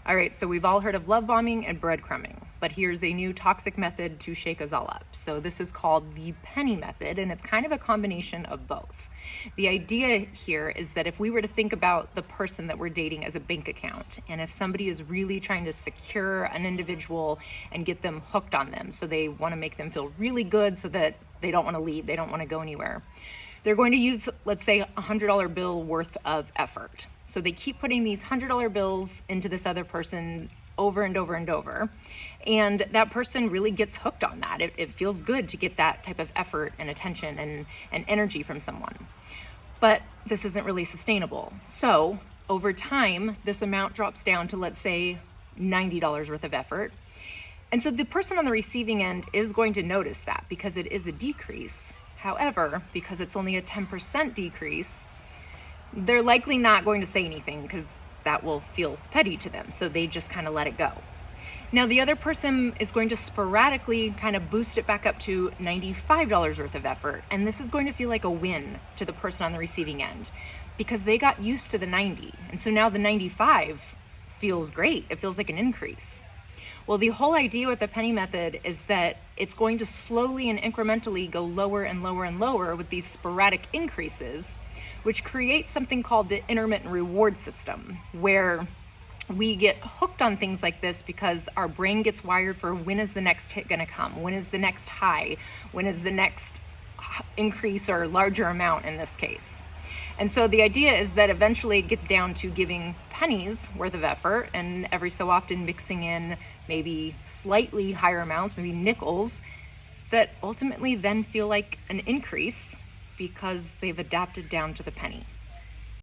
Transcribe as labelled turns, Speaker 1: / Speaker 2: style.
Speaker 1: All right, so we've all heard of love bombing and breadcrumbing, but here's a new toxic method to shake us all up. So this is called the penny method, and it's kind of a combination of both. The idea here is that if we were to think about the person that we're dating as a bank account, and if somebody is really trying to secure an individual and get them hooked on them, so they want to make them feel really good so that they don't want to leave, they don't want to go anywhere, they're going to use, let's say, a $100 bill worth of effort. So they keep putting these $100 bills into this other person over and over and over. And that person really gets hooked on that. It feels good to get that type of effort and attention and energy from someone. But this isn't really sustainable. So over time, this amount drops down to, let's say, $90 worth of effort. And so the person on the receiving end is going to notice that because it is a decrease. However, because it's only a 10% decrease, they're likely not going to say anything because that will feel petty to them. So they just kind of let it go. Now, the other person is going to sporadically kind of boost it back up to $95 worth of effort. And this is going to feel like a win to the person on the receiving end because they got used to the 90. And so now the 95 feels great. It feels like an increase. Well, the whole idea with the penny method is that it's going to slowly and incrementally go lower and lower and lower with these sporadic increases, which creates something called the intermittent reward system, where we get hooked on things like this because our brain gets wired for when is the next hit going to come? When is the next high? When is the next increase or larger amount in this case? And so the idea is that eventually it gets down to giving pennies worth of effort and every so often mixing in maybe slightly higher amounts, maybe nickels, that ultimately then feel like an increase because they've adapted down to the penny.